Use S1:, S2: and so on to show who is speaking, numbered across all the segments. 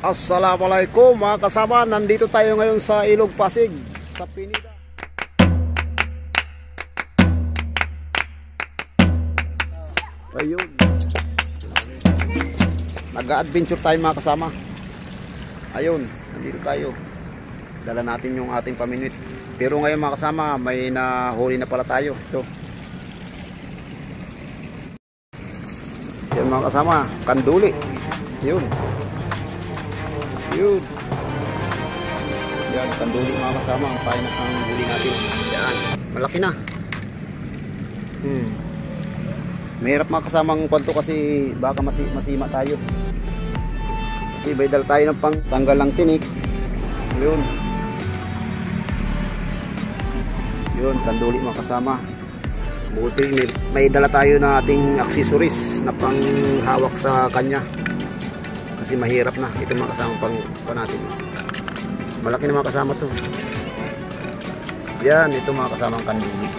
S1: Assalamualaikum mga kasama, nandito tayo ngayon sa Ilog Pasig, sa Pinida. Ayun, nag-adventure tayo mga kasama. Ayun, nandito tayo. Dala natin yung ating paminwit. Pero ngayon mga kasama, may nahuli na pala tayo. Ito. Yan mga kasama, kanduli. Yun. Yun. Yan, kanduli mga kasama, ang pain ang huli natin. Yan, malaki na. Mahirap mga kasamang kwanto kasi baka masima tayo. Kasi may dala tayo ng pang tanggal ng tinik. Yun. Yun, kanduli mga kasama. Buti may dala tayo na ating accessories na panghawak sa kanya. Kasi mahirap na. Ito mga kasama pang natin. Malaki na mga kasama to. Yan, ito mga kasamang kanduli.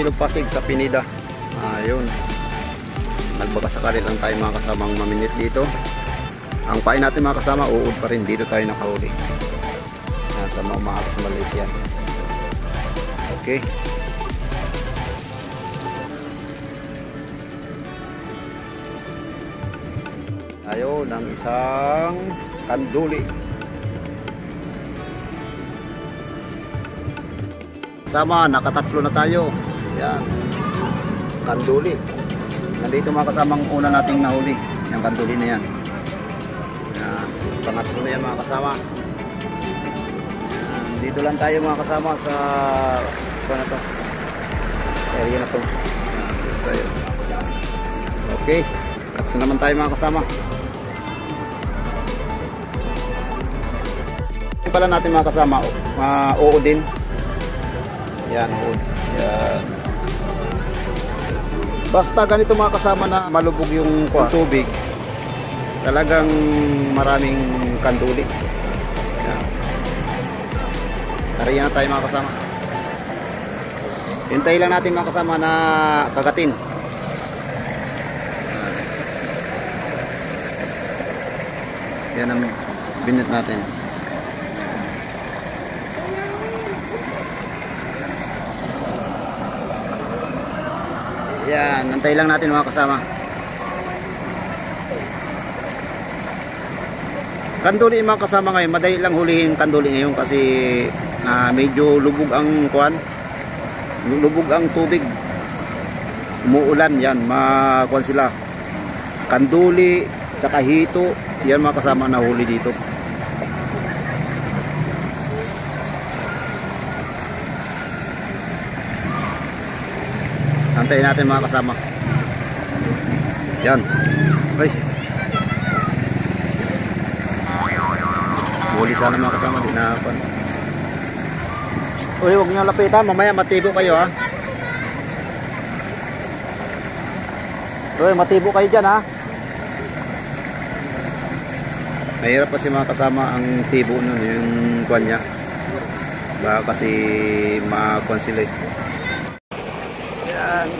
S1: Ilog Pasig sa Pinida. Ayun. Nagbakasakali lang tayo mga kasamang maminit dito. Ang pain natin mga kasama, uod pa rin. Dito tayo nakahuli. Sa mga umakas maliit yan. Okay. Ayun, ang isang kanduli. Kasama, nakatatlo na tayo. Yan, kanduli. Nandito mga kasamang una nating nahuli. Yung kanduli na yan. Yan, pangatlo na yan mga kasama. Yan, dito lang tayo mga kasama sa ito na to, area na to. Yan, okay, katsa naman tayo mga kasama. Ito pala natin mga kasama, oo din. Yan, oo. Yan. Basta ganito mga kasama na malubog yung tubig, talagang maraming kanduli. Tariyan na tayo mga kasama. Hintayin lang natin mga kasama na kagatin. Yan ang binit natin. Yan, antay lang natin mga kasama. Kanduli mga kasama ngayon, madali lang hulihin kanduli ngayon kasi medyo lubog ang kuwan. Lubog ang tubig. Umuulan yan, makuwan sila. Kanduli, tsaka hito, yan mga kasama na huli dito. Antayin natin mga kasama. Yan. Ay. Huli sana mga kasama. Di na ako. Uy, huwag nyo lapitan. Mamaya matibo kayo ha. Uy, matibo kayo dyan ha. Mahirap kasi mga kasama ang tibo nun. Yung kwan niya. Baka kasi makakwan sila eh. Yan.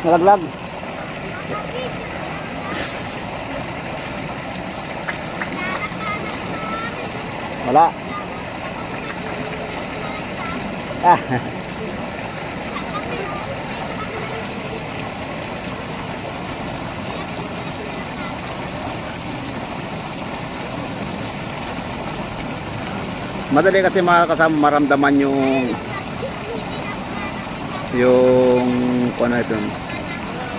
S1: Nalaglag. Wala. Madali kasi mga kasama maramdaman yung ano ito,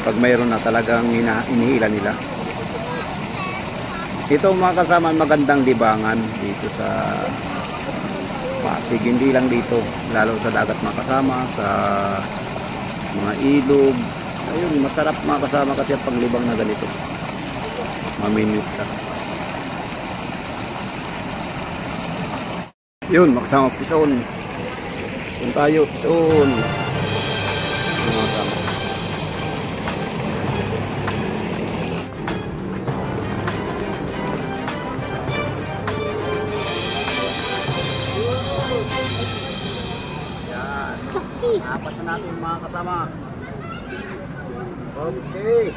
S1: pag mayroon na talagang inihila nila. Ito mga kasama magandang libangan dito sa Pasig, hindi lang dito, lalo sa dagat mga kasama, sa mga ilog. Ayun, masarap mga kasama kasi ang paglibang na ganito. Maminute ka. Yun, makasama pison. Pison tayo, pison. Apat na natin mga kasama. Okay.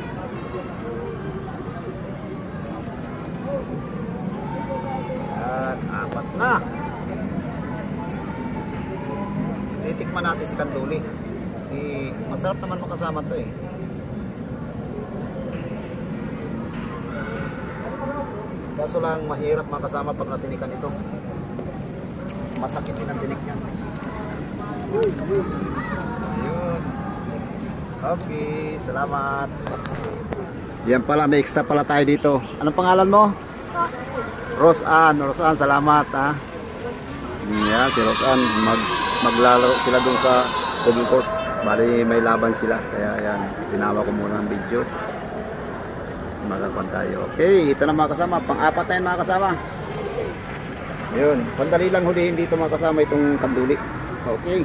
S1: At apat na. Titikman natin si kanduli. Kasi masarap naman makasama to eh. Kaso lang mahirap makasama pag natinikan ito. Masakit din ang tinik niyan. Ayun. Okay, salamat. Yan pala, may extra pala tayo dito. Anong pangalan mo? Roseanne. Roseanne, salamat ha. Yan, si Roseanne. Maglalaro sila dun sa Tobing Court. Bali may laban sila. Kaya yan, tinawa ko muna ng video. Magapan tayo. Okay, ito na mga kasama. Pang-apat na yan mga kasama. Yun, sandali lang hulihin dito mga kasama itong kanduli. Okay.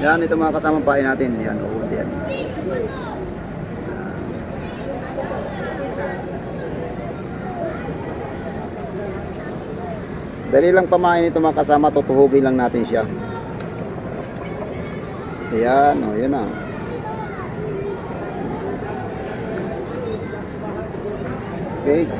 S1: Yan, ito mga kasama pain natin. Yan, uhuli yan. Dali lang pamain ito mga kasama. Tutuhugin lang natin siya. Ayan, o, yun na. Okay.